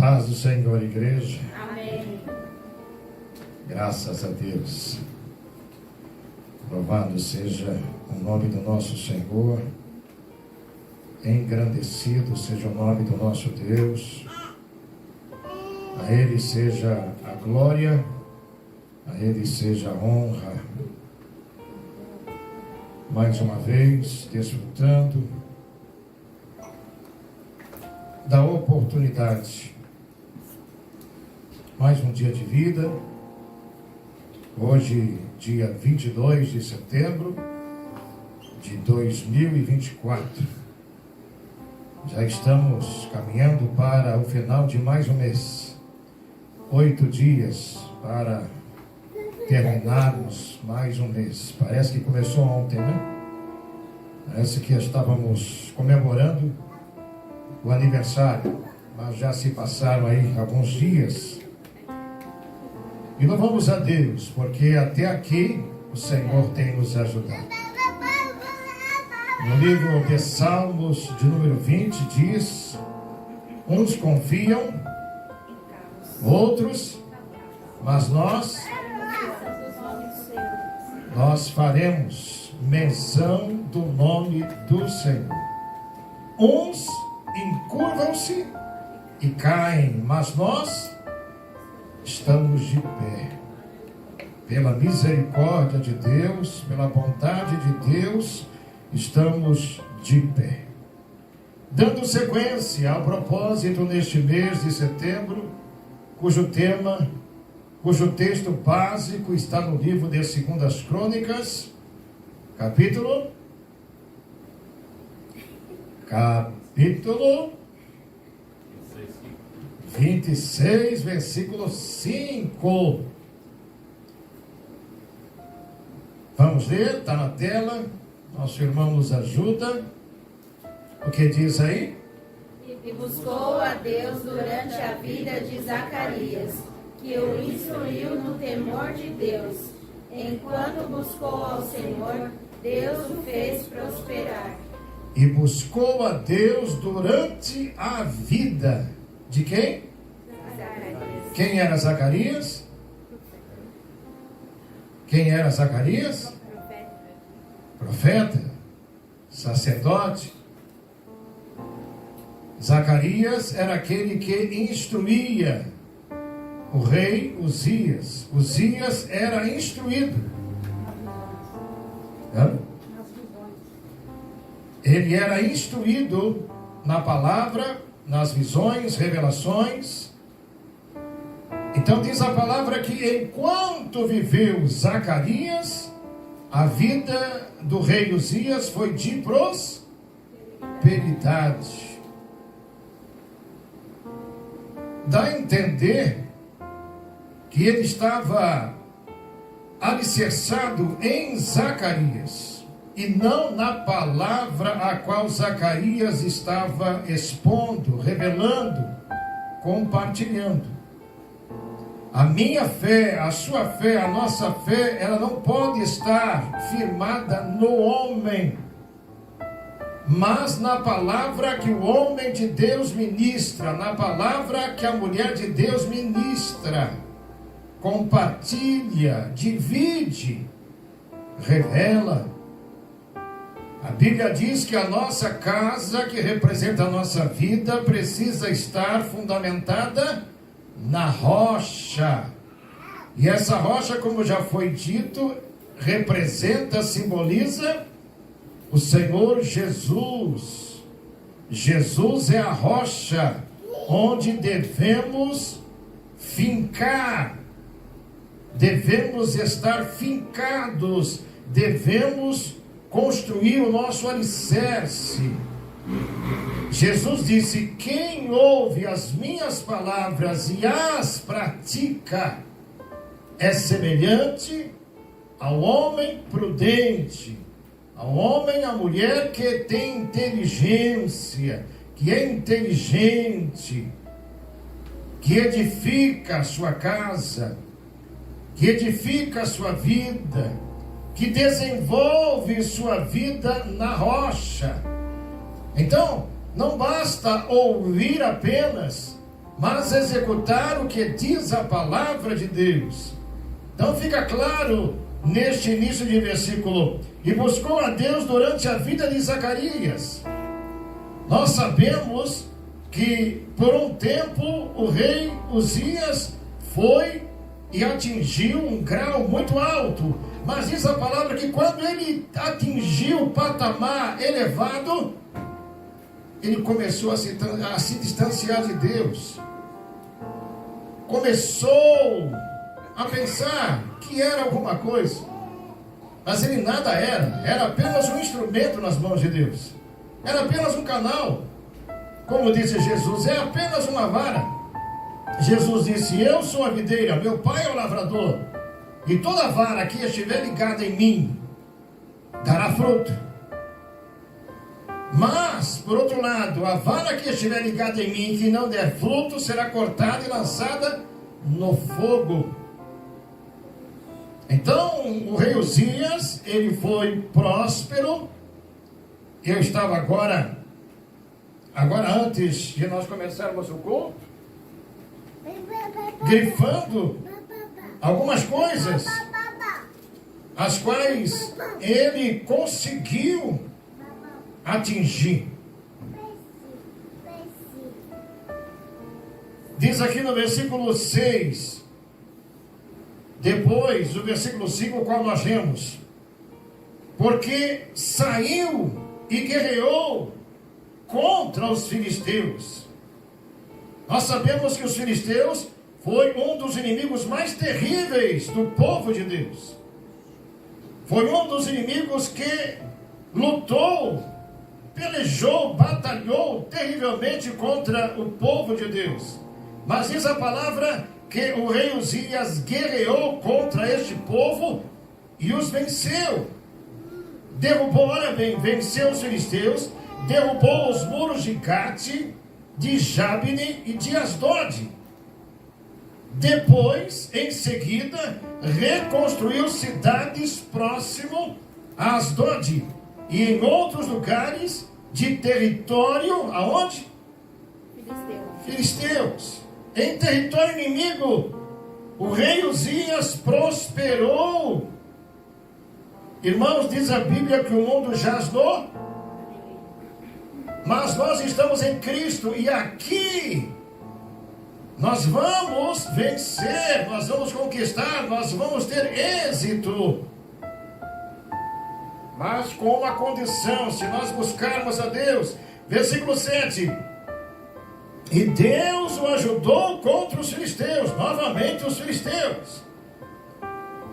Paz do Senhor, igreja. Amém. Graças a Deus. Louvado seja o nome do nosso Senhor. Engrandecido seja o nome do nosso Deus. A Ele seja a glória, a Ele seja a honra. Mais uma vez, desfrutando da oportunidade. Mais um dia de vida. Hoje, dia 22 de setembro de 2024. Já estamos caminhando para o final de mais um mês. 8 dias para terminarmos mais um mês. Parece que começou ontem, né? Parece que estávamos comemorando o aniversário, mas já se passaram aí alguns dias. E louvamos a Deus, porque até aqui o Senhor tem nos ajudado. No livro de Salmos, de número 20, diz: uns confiam, outros, mas nós faremos menção do nome do Senhor. Uns encurvam-se e caem, mas nós estamos de pé. Pela misericórdia de Deus, pela bondade de Deus, estamos de pé. Dando sequência ao propósito neste mês de setembro, cujo texto básico está no livro de 2 Crônicas, capítulo 26, versículo 5. Vamos ler, está na tela. Nosso irmão nos ajuda. O que diz aí? E buscou a Deus durante a vida de Zacarias, que o instruiu no temor de Deus. Enquanto buscou ao Senhor, Deus o fez prosperar. E buscou a Deus durante a vida de quem? Zacarias. Quem era Zacarias? Quem era Zacarias? Profeta, sacerdote. Zacarias era aquele que instruía o rei Uzias. Uzias era instruído. Ele era instruído na palavra, nas visões, revelações. Então diz a palavra que enquanto viveu Zacarias, a vida do rei Uzias foi de prosperidade. Dá a entender que ele estava alicerçado em Zacarias e não na palavra a qual Zacarias estava expondo, revelando, compartilhando. A minha fé, a sua fé, a nossa fé, ela não pode estar firmada no homem, mas na palavra que o homem de Deus ministra, na palavra que a mulher de Deus ministra, compartilha, divide, revela. A Bíblia diz que a nossa casa, que representa a nossa vida, precisa estar fundamentada na rocha. E essa rocha, como já foi dito, representa, simboliza o Senhor Jesus. Jesus é a rocha onde devemos fincar, devemos estar fincados, devemos construir o nosso alicerce. Jesus disse: quem ouve as minhas palavras e as pratica é semelhante ao homem prudente, ao homem, à mulher que tem inteligência, que é inteligente, que edifica a sua casa, que edifica a sua vida, que desenvolve sua vida na rocha. Então, não basta ouvir apenas mas executar o que diz a palavra de Deus. Então fica claro neste início de versículo: e buscou a Deus durante a vida de Zacarias. Nós sabemos que por um tempo o rei Uzias foi e atingiu um grau muito alto, mas diz a palavra que quando ele atingiu o patamar elevado, ele começou a se distanciar de Deus, começou a pensar que era alguma coisa, mas ele nada era apenas um instrumento nas mãos de Deus, era apenas um canal. Como disse Jesus, é apenas uma vara. Jesus disse: eu sou a videira, meu pai é o lavrador, e toda vara que estiver ligada em mim dará fruto. Mas, por outro lado, a vara que estiver ligada em mim e que não der fruto será cortada e lançada no fogo. Então o rei Uzias, ele foi próspero. Eu estava agora antes de nós começarmos o culto, grifando algumas coisas as quais ele conseguiu atingir. Diz aqui no versículo 6, depois do versículo 5, o qual nós lemos: porque saiu e guerreou contra os filisteus. Nós sabemos que os filisteus foi um dos inimigos mais terríveis do povo de Deus. Foi um dos inimigos que lutou, pelejou, batalhou terrivelmente contra o povo de Deus. Mas diz a palavra que o rei Uzias guerreou contra este povo e os venceu. Derrubou, olha bem, venceu os filisteus, derrubou os muros de Gate, de Jabne e de Asdod. Depois, em seguida, reconstruiu cidades próximo a Asdod e em outros lugares de território, aonde? Filisteus. Em território inimigo, o rei Uzias prosperou. Irmãos, diz a Bíblia que o mundo jaz no, mas nós estamos em Cristo e aqui nós vamos vencer, nós vamos conquistar, nós vamos ter êxito. Mas com uma condição: se nós buscarmos a Deus. Versículo 7: e Deus o ajudou contra os filisteus. Novamente os filisteus.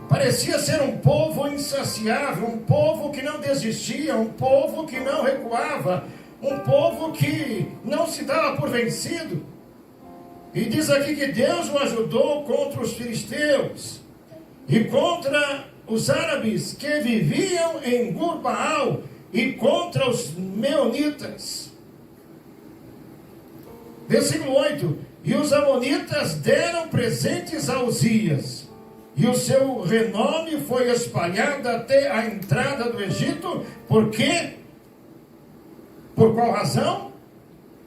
Parecia ser um povo insaciável, um povo que não desistia, um povo que não recuava, um povo que não se dava por vencido. E diz aqui que Deus o ajudou contra os filisteus e contra os árabes que viviam em Gur-Baal e contra os meunitas. Versículo 8: e os amonitas deram presentes a Uzias, e o seu renome foi espalhado até a entrada do Egito. Por quê? Por qual razão?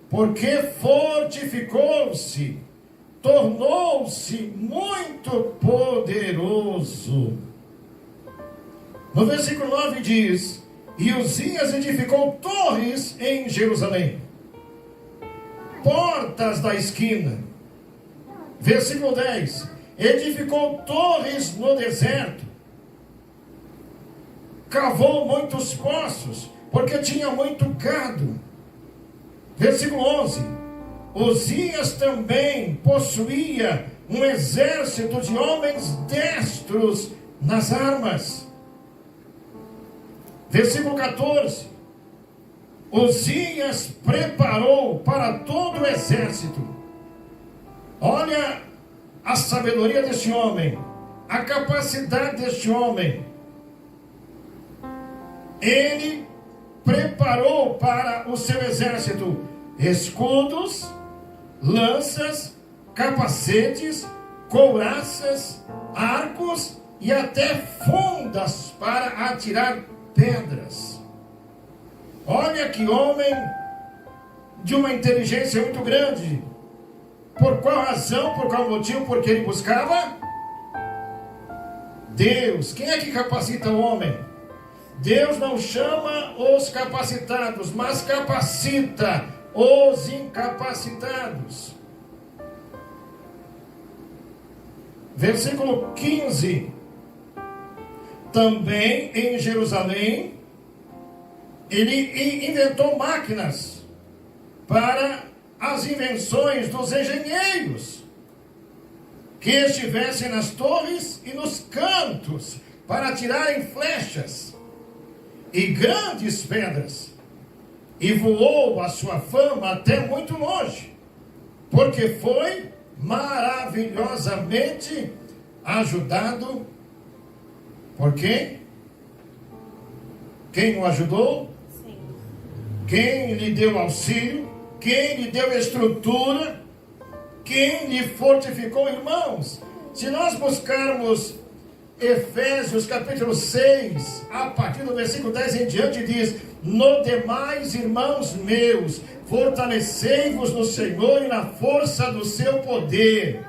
Porque fortificou-se, tornou-se muito poderoso. No versículo 9 diz: e Uzias edificou torres em Jerusalém, portas da esquina. Versículo 10: edificou torres no deserto, cavou muitos poços, porque tinha muito gado. Versículo 11: Uzias também possuía um exército de homens destros nas armas. Versículo 14: Uzias preparou para todo o exército. Olha a sabedoria deste homem, a capacidade deste homem. Ele preparou para o seu exército escudos, lanças, capacetes, couraças, arcos e até fundas para atirar pedras. Olha que homem de uma inteligência muito grande. Por qual razão? Por qual motivo? Porque ele buscava Deus. Quem é que capacita o homem? Deus não chama os capacitados, mas capacita os incapacitados. Versículo 15. Também em Jerusalém, ele inventou máquinas para as invenções dos engenheiros, que estivessem nas torres e nos cantos, para atirarem flechas e grandes pedras. E voou a sua fama até muito longe, porque foi maravilhosamente ajudado por quem? Quem o ajudou? Sim. Quem lhe deu auxílio? Quem lhe deu estrutura? Quem lhe fortificou? Irmãos, se nós buscarmos Efésios capítulo 6, a partir do versículo 10 em diante, diz: no demais, irmãos meus, fortalecei-vos no Senhor e na força do seu poder,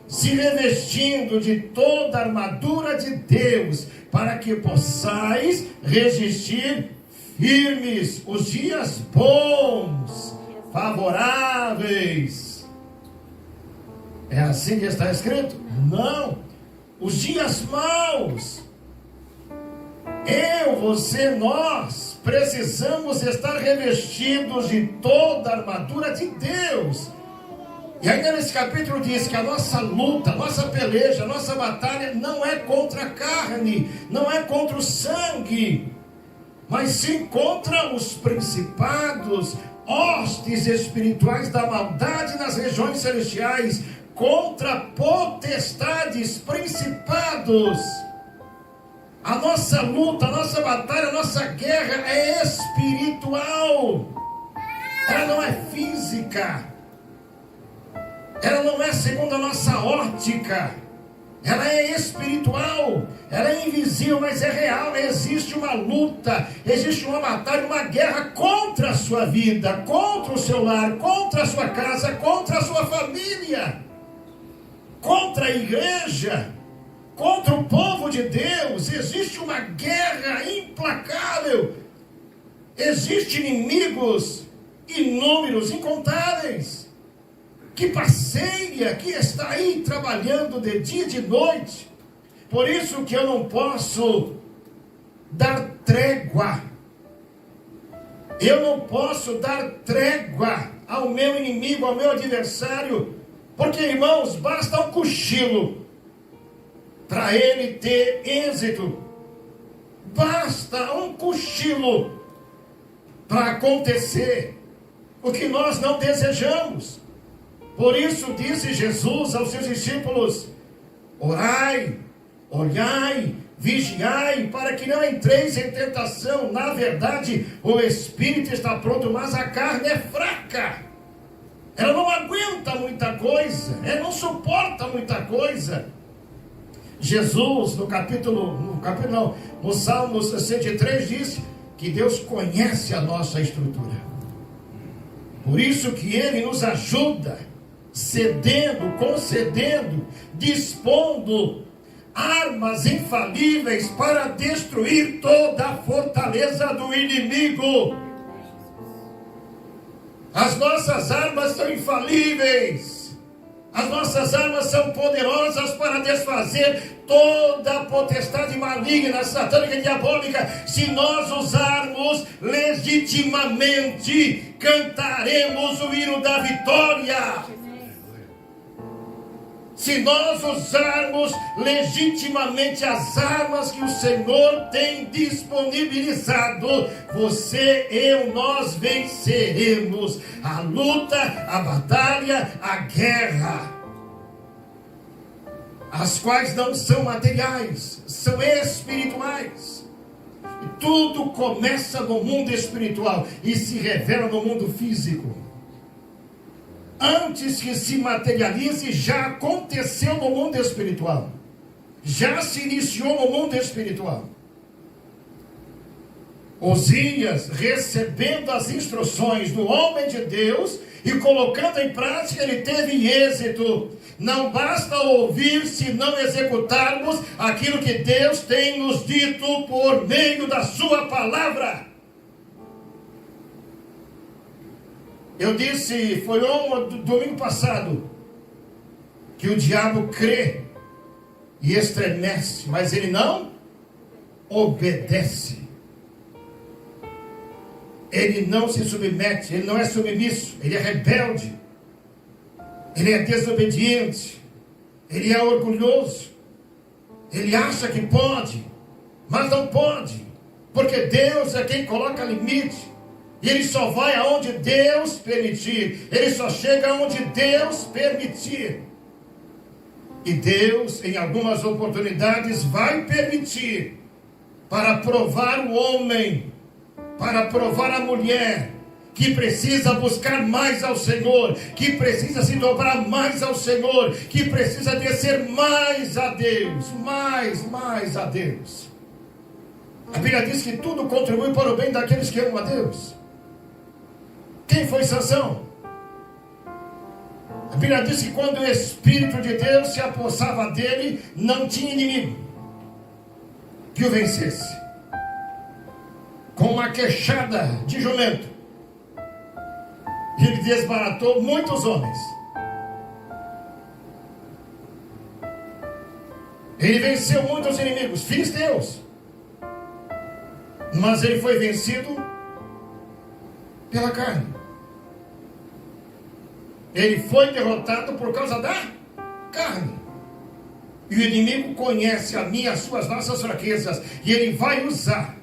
se revestindo de toda a armadura de Deus, para que possais resistir firmes os dias bons, favoráveis. É assim que está escrito? Não. Os dias maus. Eu, você, nós precisamos estar revestidos de toda a armadura de Deus. E ainda nesse capítulo diz que a nossa luta, a nossa peleja, a nossa batalha não é contra a carne, não é contra o sangue, mas sim contra os principados, hostes espirituais da maldade nas regiões celestiais, contra potestades, principados. A nossa luta, a nossa batalha, a nossa guerra é espiritual. Ela não é física. Ela não é segundo a nossa ótica. Ela é espiritual. Ela é invisível, mas é real. Existe uma luta, existe uma batalha, uma guerra contra a sua vida, contra o seu lar, contra a sua casa, contra a sua família, contra a igreja, contra o povo de Deus. Existe uma guerra implacável. Existem inimigos inúmeros, incontáveis, que passeia, que está aí trabalhando de dia e de noite. Por isso que eu não posso dar trégua. Eu não posso dar trégua ao meu inimigo, ao meu adversário, porque, irmãos, basta um cochilo para ele ter êxito. Basta um cochilo para acontecer o que nós não desejamos. Por isso disse Jesus aos seus discípulos: orai, olhai, vigiai, para que não entreis em tentação. Na verdade, o espírito está pronto, mas a carne é fraca. Ela não aguenta muita coisa, ela não suporta muita coisa. Jesus, no Salmo 63, diz que Deus conhece a nossa estrutura. Por isso que Ele nos ajuda, cedendo, concedendo, dispondo armas infalíveis para destruir toda a fortaleza do inimigo. As nossas armas são infalíveis. As nossas armas são poderosas para desfazer toda a potestade maligna, satânica e diabólica. Se nós usarmos legitimamente, cantaremos o hino da vitória. Se nós usarmos legitimamente as armas que o Senhor tem disponibilizado, você, eu, nós venceremos a luta, a batalha, a guerra, as quais não são materiais, são espirituais. E tudo começa no mundo espiritual e se revela no mundo físico. Antes que se materialize, já aconteceu no mundo espiritual. Já se iniciou no mundo espiritual. Osias, recebendo as instruções do homem de Deus, E colocando em prática, ele teve êxito. Não basta ouvir se não executarmos aquilo que Deus tem nos dito por meio da sua palavra. Eu disse, foi domingo passado, que o diabo crê e estremece, mas ele não obedece. Ele não se submete, ele não é submisso, ele é rebelde, ele é desobediente, ele é orgulhoso, ele acha que pode, mas não pode, porque Deus é quem coloca limite, e ele só vai aonde Deus permitir, ele só chega aonde Deus permitir. E Deus, em algumas oportunidades, vai permitir para provar o homem, para provar a mulher, que precisa buscar mais ao Senhor, que precisa se dobrar mais ao Senhor, que precisa descer mais a Deus, mais a Deus. A Bíblia diz que tudo contribui para o bem daqueles que amam a Deus. Quem foi Sansão? A Bíblia diz que quando o Espírito de Deus se apossava dele, não tinha inimigo que o vencesse. Com uma queixada de jumento, ele desbaratou muitos homens. Ele venceu muitos inimigos, filisteus. Mas ele foi vencido pela carne. Ele foi derrotado por causa da carne. E o inimigo conhece a minha, as suas, nossas fraquezas, e ele vai usar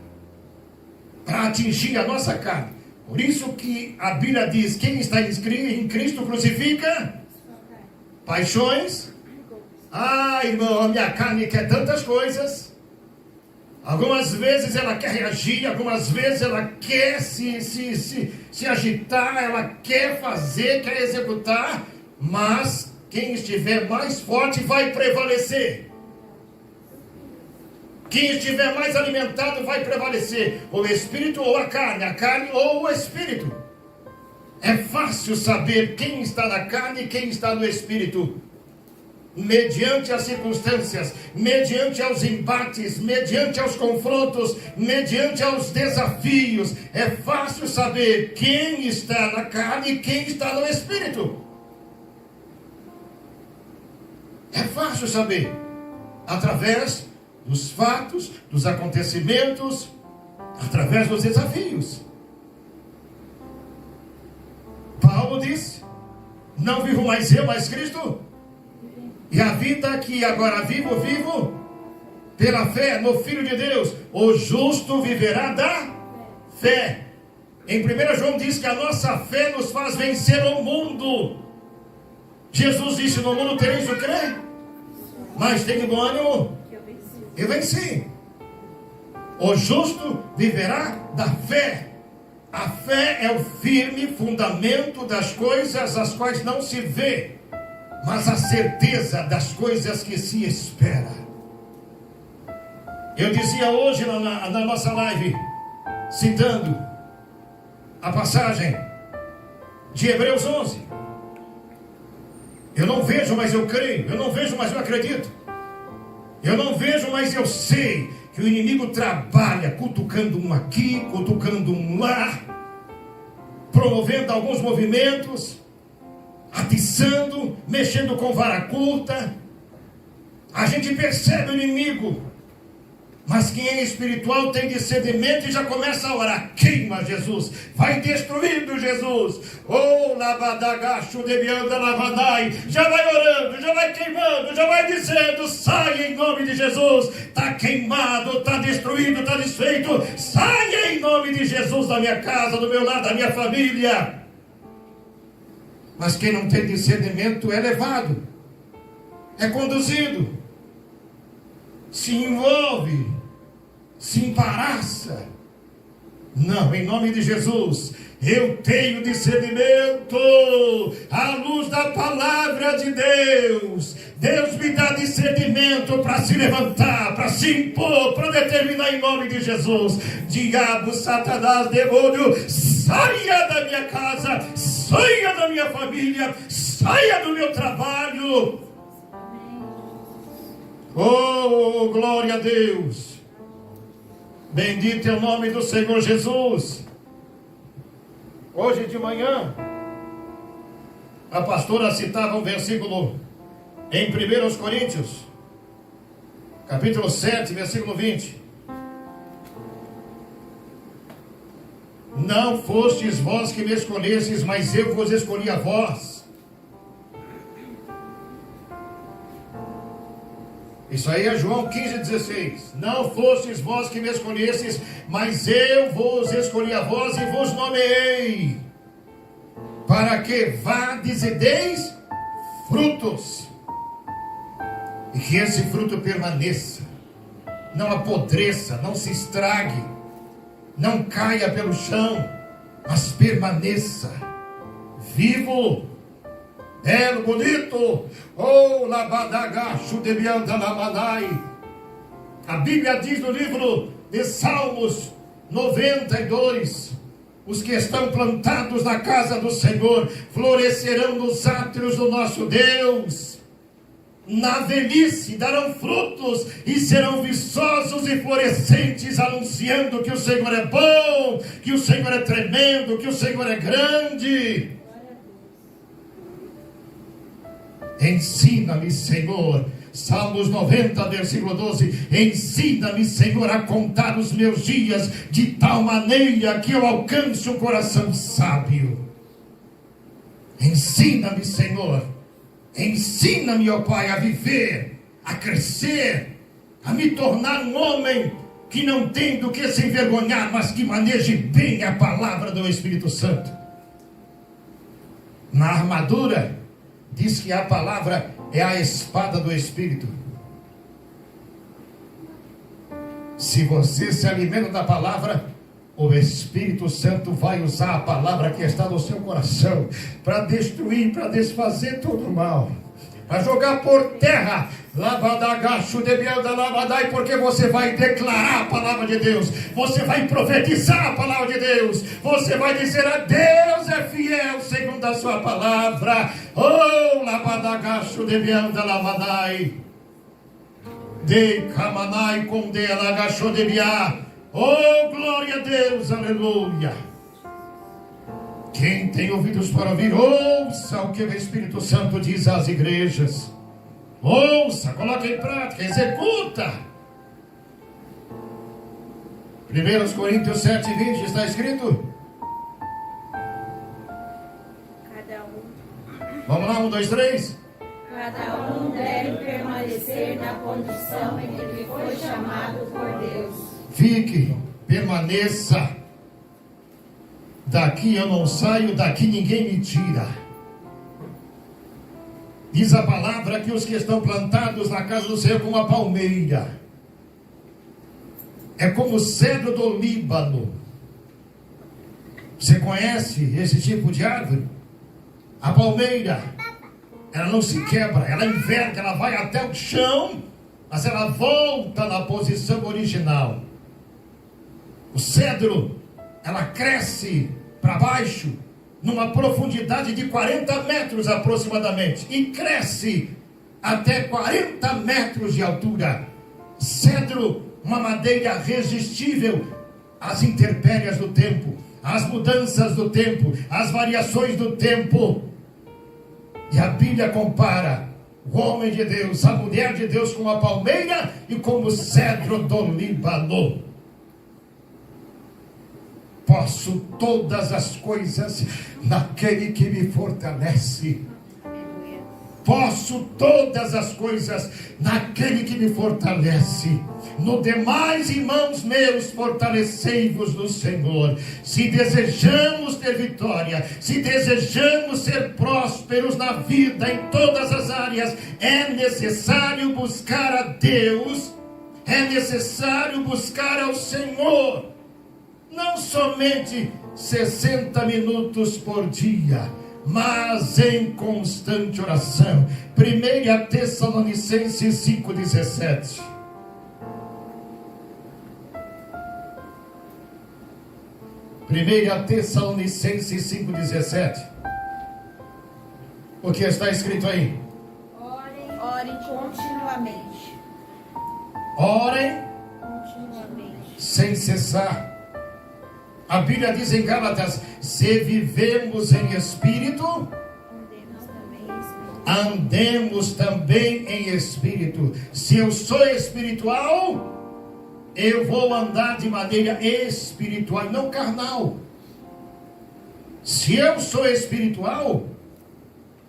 para atingir a nossa carne. Por isso que a Bíblia diz, quem está em Cristo crucifica paixões. Irmão, a minha carne quer tantas coisas. Algumas vezes ela quer reagir, algumas vezes ela quer se agitar, ela quer fazer, quer executar, mas quem estiver mais forte vai prevalecer. Quem estiver mais alimentado vai prevalecer, ou o espírito ou a carne ou o espírito. É fácil saber quem está na carne e quem está no espírito, mediante as circunstâncias, mediante aos embates, mediante aos confrontos, mediante aos desafios. É fácil saber quem está na carne e quem está no espírito. É fácil saber, através dos fatos, dos acontecimentos, através dos desafios. Paulo disse, não vivo mais eu, mas Cristo. E a vida que agora vivo pela fé no Filho de Deus. O justo viverá da fé. Em 1 João diz que a nossa fé nos faz vencer o mundo. Jesus disse, no mundo tereis o quê? Mas tem bom ânimo, eu venci. O justo viverá da fé. A fé é o firme fundamento das coisas as quais não se vê, mas a certeza das coisas que se espera. Eu dizia hoje na nossa live, citando a passagem de Hebreus 11. Eu não vejo, mas eu creio. Eu não vejo, mas eu acredito. Eu não vejo, mas eu sei que o inimigo trabalha cutucando um aqui, cutucando um lá, promovendo alguns movimentos, atiçando, mexendo com vara curta. A gente percebe o inimigo, mas quem é espiritual tem discernimento e já começa a orar. Queima, Jesus, vai destruindo, Jesus. Labadagacho debianda lavadai. Já vai orando, já vai queimando, já vai dizendo, sai em nome de Jesus. Está queimado, está destruído, está desfeito. Saia em nome de Jesus da minha casa, do meu lar, da minha família. Mas quem não tem discernimento é levado, é conduzido, se envolve, se embaraça. Não, em nome de Jesus, eu tenho discernimento, à luz da palavra de Deus. Deus me dá discernimento para se levantar, para se impor, para determinar em nome de Jesus. Diabo, Satanás, demônio, saia da minha casa, saia da minha família, saia do meu trabalho. Oh, glória a Deus. Bendito é o nome do Senhor Jesus. Hoje de manhã, a pastora citava um versículo em 1 Coríntios, capítulo 7, versículo 20. Não fostes vós que me escolhestes, mas eu vos escolhi a vós. Isso aí é João 15,16. Não fostes vós que me escolhestes, mas eu vos escolhi a vós e vos nomeei, para que vades e deis frutos, e que esse fruto permaneça, não apodreça, não se estrague, não caia pelo chão, mas permaneça vivo, belo, bonito. Oh, labadagacho de bianda lamanai. A Bíblia diz no livro de Salmos 92: os que estão plantados na casa do Senhor florescerão nos átrios do nosso Deus. Na velhice darão frutos e serão viçosos e florescentes, anunciando que o Senhor é bom, que o Senhor é tremendo, que o Senhor é grande. Ensina-me, Senhor. Salmos 90, versículo 12. Ensina-me, Senhor, a contar os meus dias de tal maneira que eu alcance o coração sábio. Ensina-me, Senhor. Ensina-me, ó Pai, a viver, a crescer, a me tornar um homem que não tem do que se envergonhar, mas que maneje bem a palavra do Espírito Santo. Na armadura diz que a palavra é a espada do Espírito. Se você se alimenta da palavra, o Espírito Santo vai usar a palavra que está no seu coração para destruir, para desfazer todo o mal, para jogar por terra, labadagacho de bianda labadai, porque você vai declarar a palavra de Deus, você vai profetizar a palavra de Deus, você vai dizer: a Deus é fiel segundo a sua palavra. Oh, labadagacho de bianda labadai, de camanai com de alagacho de biá. Oh, glória a Deus, aleluia. Quem tem ouvidos para ouvir, ouça o que o Espírito Santo diz às igrejas. Ouça, coloque em prática, executa. 1 Coríntios 7:20 está escrito. Cada um. Vamos lá, 1, 2, 3. Cada um deve permanecer na condição em que foi chamado por Deus. Fique, permaneça. Daqui eu não saio, daqui ninguém me tira. Diz a palavra que os que estão plantados na casa do Senhor como a palmeira, é como o cedro do Líbano. Você conhece esse tipo de árvore? A palmeira, ela não se quebra, ela enverga, ela vai até o chão, mas ela volta na posição original. O cedro, ela cresce para baixo, numa profundidade de 40 metros aproximadamente, e cresce até 40 metros de altura. Cedro, uma madeira resistível às intempéries do tempo, às mudanças do tempo, às variações do tempo. E a Bíblia compara o homem de Deus, a mulher de Deus, com a palmeira e como o cedro do Líbano. Posso todas as coisas naquele que me fortalece. Posso todas as coisas naquele que me fortalece. No demais, irmãos meus, fortalecei-vos no Senhor. Se desejamos ter vitória, se desejamos ser prósperos na vida, em todas as áreas, é necessário buscar a Deus, é necessário buscar ao Senhor. Não somente 60 minutos por dia, mas em constante oração. 1 Tessalonicenses 5,17. Tessalonicenses 5,17. O que está escrito aí? Orem continuamente. Orem Continuamente. sem cessar. A Bíblia diz em Gálatas: se vivemos em espírito, andemos também em espírito. Se eu sou espiritual, eu vou andar de maneira espiritual, não carnal. Se eu sou espiritual,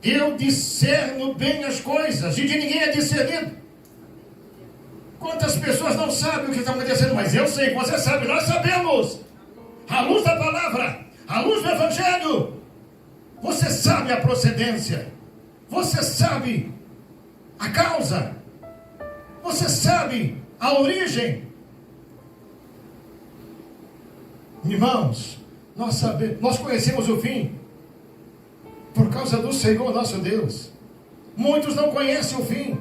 eu discerno bem as coisas, e de ninguém é discernido. Quantas pessoas não sabem o que está acontecendo? Mas eu sei, você sabe, nós sabemos. À luz da palavra, à luz do Evangelho, você sabe a procedência, você sabe a causa, você sabe a origem. Irmãos, nós conhecemos o fim por causa do Senhor nosso Deus. Muitos não conhecem o fim,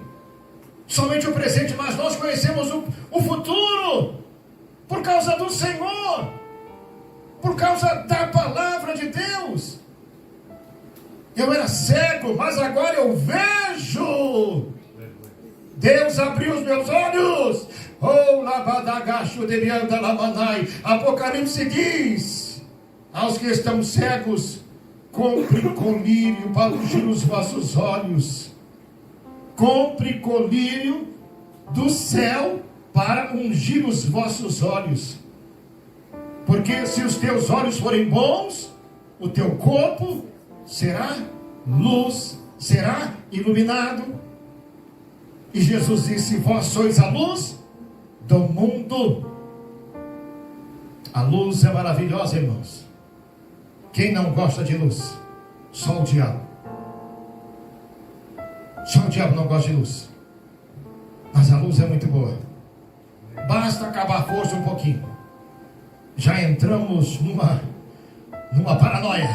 somente o presente, mas nós conhecemos o futuro por causa do Senhor, por causa da palavra de Deus. Eu era cego, mas agora eu vejo. Deus abriu os meus olhos. Oh, labadagacho de mianda lamanai. Apocalipse diz: aos que estão cegos, compre colírio para ungir os vossos olhos. Compre colírio do céu para ungir os vossos olhos. Porque se os teus olhos forem bons, o teu corpo será luz, será iluminado. E Jesus disse: vós sois a luz do mundo. A luz é maravilhosa, irmãos. Quem não gosta de luz? Só o diabo. Só o diabo não gosta de luz. Mas a luz é muito boa. Basta acabar a força um pouquinho, já entramos numa paranoia.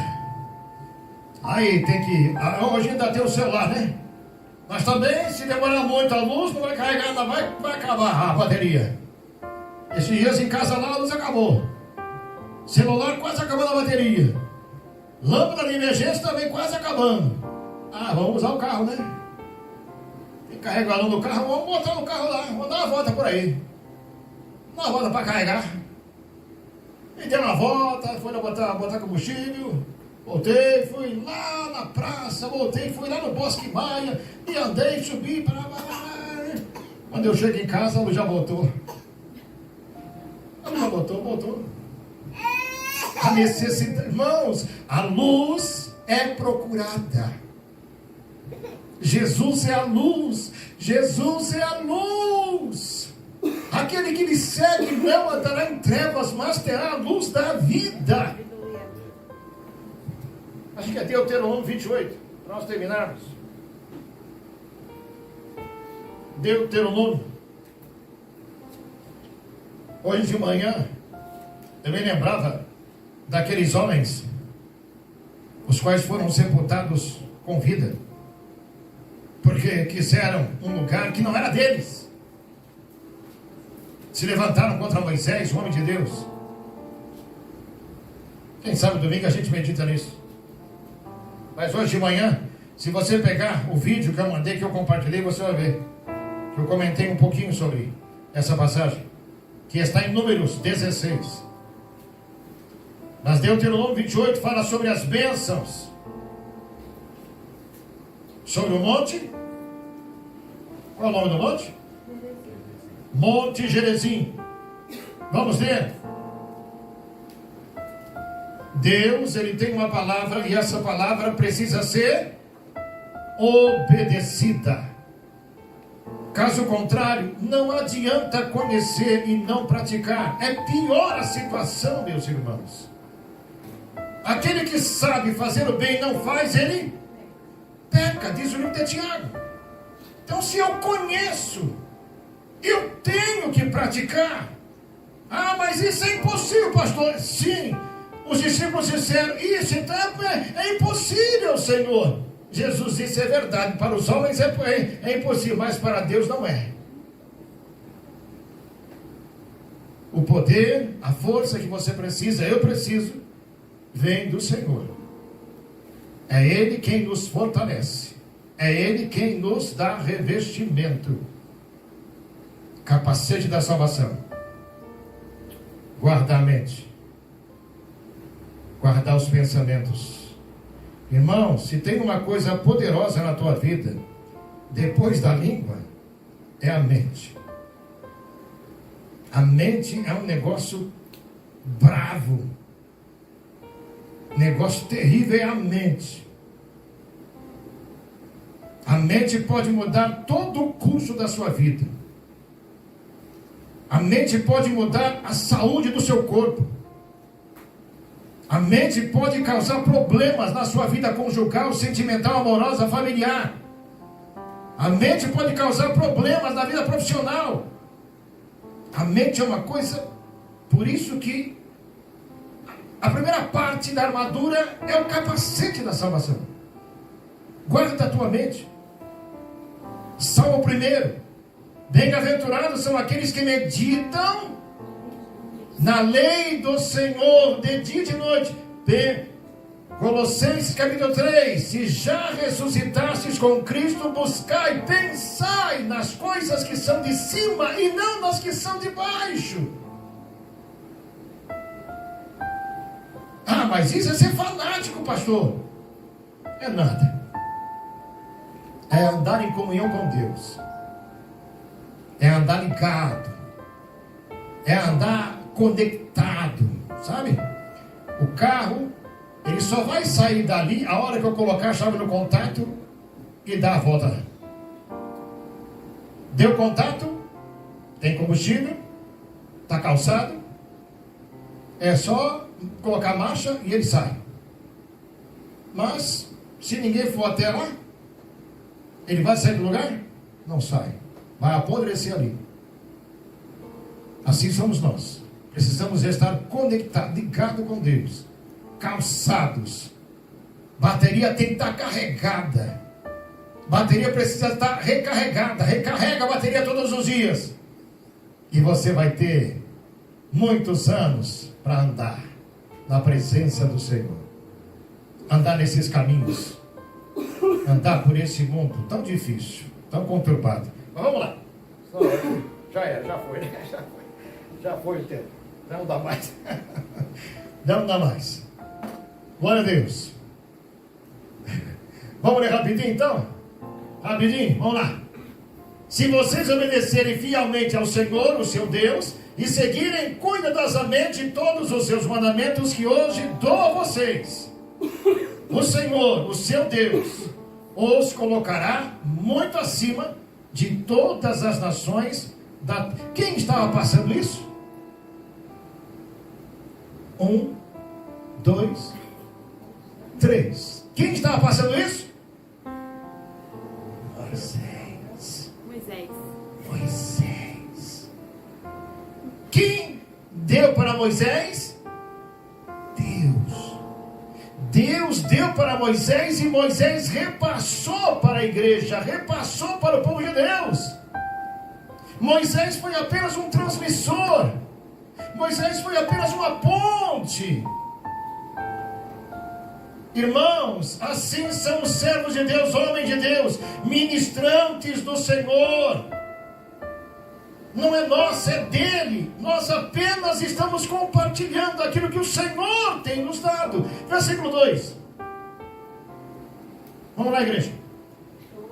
Aí tem que... Hoje ainda tem o celular, né? Mas também, se demorar muito a luz, não vai carregar, não vai acabar a bateria. Esses dias em casa lá, a luz acabou. Celular quase acabando a bateria. Lâmpada de emergência também quase acabando. Vamos usar o carro, né? Tem que carregar a luz no carro, vamos botar no carro lá, vamos dar uma volta por aí. Dar uma volta para carregar. E deu uma volta, foi lá botar combustível. Voltei, fui lá na praça, voltei, fui lá no Bosque Maia, e andei, subi, quando eu chego em casa, a luz já voltou. A luz já voltou. A necessidade, irmãos, a luz é procurada. Jesus é a luz, Jesus é a luz. Aquele que lhe segue não andará em trevas, mas terá a luz da vida. Acho que é Deuteronômio 28, para nós terminarmos. Deuteronômio. Hoje de manhã, eu me lembrava daqueles homens, os quais foram sepultados com vida, porque quiseram um lugar que não era deles. Se levantaram contra Moisés, o homem de Deus. Quem sabe domingo a gente medita nisso. Mas hoje de manhã, se você pegar o vídeo que eu mandei, que eu compartilhei, você vai ver que eu comentei um pouquinho sobre essa passagem, que está em Números 16. Mas Deuteronômio 28 fala sobre as bênçãos sobre o monte. Qual é o nome do monte? Monte Gerizim. Vamos ler. Deus, ele tem uma palavra, e essa palavra precisa ser obedecida. Caso contrário, não adianta conhecer e não praticar. É pior a situação, meus irmãos. Aquele que sabe fazer o bem e não faz, ele peca, diz o livro de Tiago. Então, se eu conheço, eu tenho que praticar. Mas isso é impossível, pastor. Sim, os discípulos disseram: isso então é impossível, Senhor. Jesus disse: é verdade, para os homens é impossível, mas para Deus não é. O poder, a força que você precisa, eu preciso, vem do Senhor. É Ele quem nos fortalece. É Ele quem nos dá revestimento. Capacete da salvação. Guardar a mente. Guardar os pensamentos. Irmão, se tem uma coisa poderosa na tua vida, depois da língua, é a mente. A mente é um negócio bravo. Negócio terrível é a mente. A mente pode mudar todo o curso da sua vida. A mente pode mudar a saúde do seu corpo. A mente pode causar problemas na sua vida conjugal, sentimental, amorosa, familiar. A mente pode causar problemas na vida profissional. A mente é uma coisa, por isso que a primeira parte da armadura é o capacete da salvação. Guarda a tua mente. Salmo 1. Bem-aventurados são aqueles que meditam na lei do Senhor de dia e de noite. Colossenses capítulo 3. Se já ressuscitastes com Cristo, buscai, pensai nas coisas que são de cima e não nas que são de baixo. Ah, mas isso é ser fanático, pastor. É nada. É andar em comunhão com Deus. É andar ligado. É andar conectado. Sabe? O carro, ele só vai sair dali a hora que eu colocar a chave no contato e dar a volta. Deu contato, tem combustível, está calçado, é só colocar a marcha e ele sai. Mas, se ninguém for até lá, ele vai sair do lugar? Não sai. Vai apodrecer ali. Assim somos nós. Precisamos estar conectados, ligados com Deus. Calçados. Bateria tem que estar carregada. Bateria precisa estar recarregada. Recarrega a bateria todos os dias. E você vai ter muitos anos para andar na presença do Senhor. Andar nesses caminhos. Andar por esse mundo tão difícil, tão conturbado. Mas vamos lá. Já era, já foi, né? Já foi o tempo. Não dá mais. Não dá mais. Glória a Deus. Vamos ler rapidinho então? Rapidinho, vamos lá. Se vocês obedecerem fielmente ao Senhor, o seu Deus, e seguirem cuidadosamente todos os seus mandamentos que hoje dou a vocês, o Senhor, o seu Deus, os colocará muito acima de todas as nações da... Quem estava passando isso? 1, 2, 3. Quem estava passando isso? Moisés. Quem deu para Moisés? Deus deu para Moisés e Moisés repassou para a igreja, repassou para o povo de Deus. Moisés foi apenas um transmissor. Moisés foi apenas uma ponte. Irmãos, assim são os servos de Deus, homens de Deus, ministrantes do Senhor. Não é nosso, é dele. Nós apenas estamos compartilhando aquilo que o Senhor tem nos dado. Versículo 2. Vamos lá, igreja.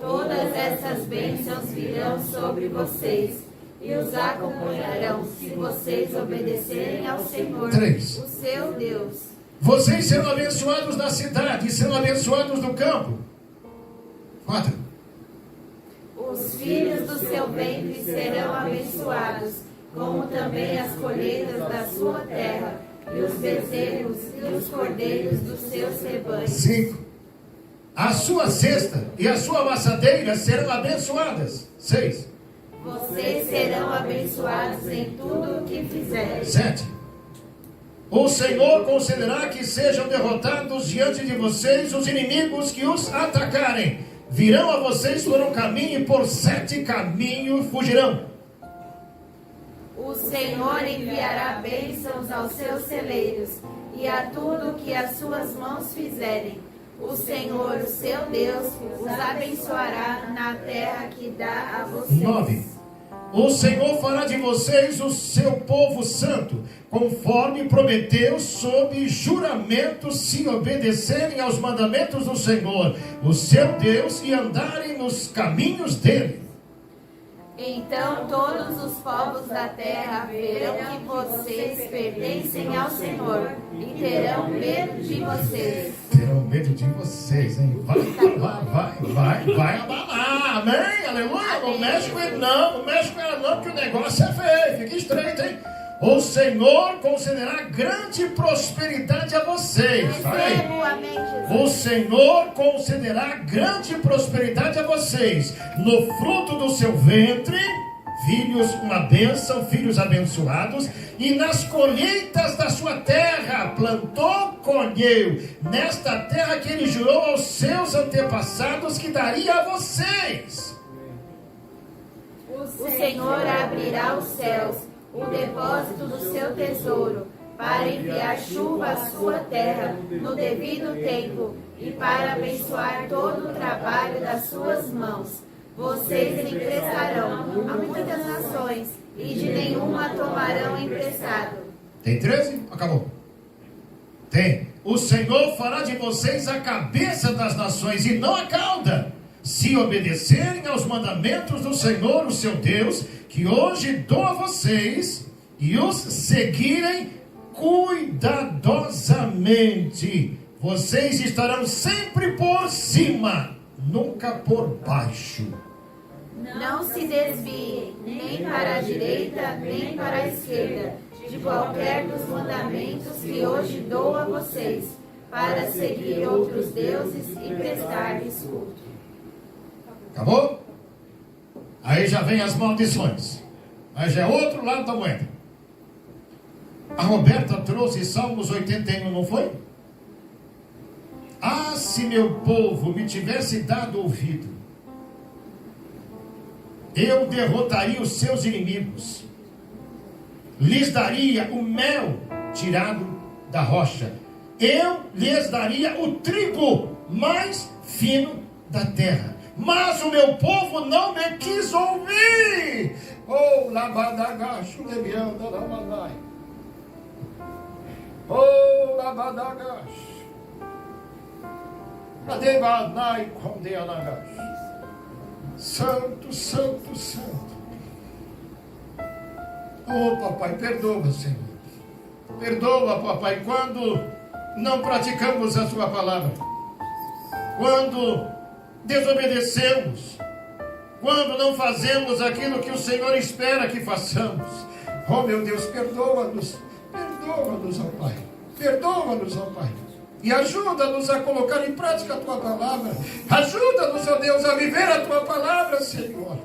Todas essas bênçãos virão sobre vocês e os acompanharão se vocês obedecerem ao Senhor, 3. o seu Deus. Vocês serão abençoados na cidade e serão abençoados no campo. 4. Os filhos do seu ventre serão abençoados, como também as colheitas da sua terra, e os bezerros e os cordeiros dos seus rebanhos. 5. A sua cesta e a sua amassadeira serão abençoadas. 6. Vocês serão abençoados em tudo o que fizerem. 7. O Senhor concederá que sejam derrotados diante de vocês os inimigos que os atacarem. Virão a vocês por um caminho e por 7 caminhos fugirão. O Senhor enviará bênçãos aos seus celeiros e a tudo que as suas mãos fizerem. o Senhor, o seu Deus, os abençoará na terra que dá a vocês. 9. O Senhor fará de vocês o seu povo santo, conforme prometeu, sob juramento, se obedecerem aos mandamentos do Senhor, o seu Deus, e andarem nos caminhos dele. Então todos os povos da terra verão que vocês pertencem ao Senhor e terão medo de vocês. Terão medo de vocês, hein? Vai abalar, amém? Aleluia! Não mexe com ele não que o negócio é feio, fica estreito, hein? O Senhor concederá grande prosperidade a vocês. O Senhor concederá grande prosperidade a vocês. No fruto do seu ventre, filhos, uma bênção, filhos abençoados. E nas colheitas da sua terra, plantou, colheu. Nesta terra que ele jurou aos seus antepassados que daria a vocês. O Senhor abrirá os céus, o depósito do seu tesouro, para enviar chuva à sua terra no devido tempo e para abençoar todo o trabalho das suas mãos. Vocês emprestarão a muitas nações e de nenhuma tomarão emprestado. Tem 13? Acabou. Tem. O Senhor fará de vocês a cabeça das nações e não a cauda, se obedecerem aos mandamentos do Senhor, o seu Deus, que hoje dou a vocês, e os seguirem cuidadosamente. Vocês estarão sempre por cima, nunca por baixo. Não se desviem nem para a direita, nem para a esquerda, de qualquer dos mandamentos que hoje dou a vocês, para seguir outros deuses e prestar-lhes culto. Acabou? Aí já vem as maldições. Aí já é outro lado da moeda. A Roberta trouxe Salmos 81, não foi? Ah, se meu povo me tivesse dado ouvido, eu derrotaria os seus inimigos, lhes daria o mel tirado da rocha, eu lhes daria o trigo mais fino da terra. Mas o meu povo não me quis ouvir. Oh, labadagacho, levianda, labadai. Oh, labadagacho. Adebanai, condeanagacho. Santo, santo, santo. Oh, papai, perdoa, Senhor. Perdoa, papai, quando não praticamos a sua palavra. Quando desobedecemos, quando não fazemos aquilo que o Senhor espera que façamos. Oh, meu Deus, perdoa-nos, ó Pai, perdoa-nos, ó Pai, e ajuda-nos a colocar em prática a Tua palavra. Ajuda-nos, ó Deus, a viver a Tua palavra, Senhor.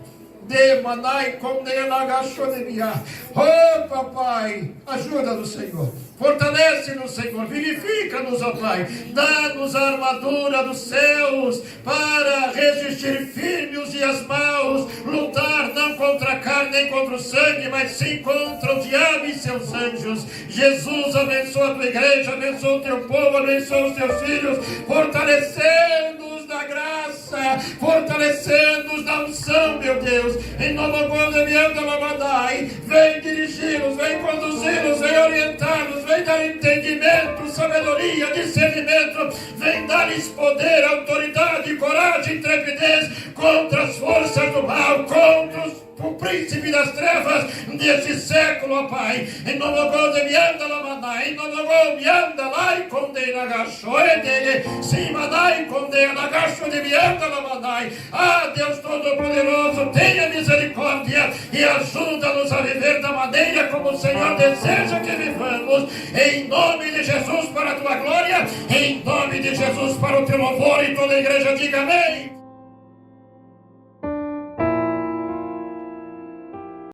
Oh, papai, ajuda-nos, Senhor. Fortalece-nos, Senhor. Vivifica-nos, ó Pai. Dá-nos a armadura dos céus para resistir firme os dias maus. Lutar não contra a carne nem contra o sangue, mas sim contra o diabo e seus anjos. Jesus, abençoa a Tua igreja, abençoa o Teu povo, abençoa os Teus filhos, fortalecendo-os na graça, fortalecendo-os na unção, meu Deus. Em nome do vem dirigi-los, vem conduzi-los, vem orientá-los, vem dar entendimento, sabedoria, discernimento, vem dar-lhes poder, autoridade, coragem, intrepidez contra as forças do mal, contra o príncipe das trevas desse século, ó Pai. Em nome do Deus, vianda lá, em nome do Deus, vianda lá e condena gachoe dele, cima lá e condena gacho de vianda lá. Ah, Deus Todo-Poderoso, tenha misericórdia e ajuda-nos a viver da maneira como o Senhor deseja que vivamos. Em nome de Jesus, para a Tua glória, em nome de Jesus, para o Teu louvor, e toda a igreja diga amém.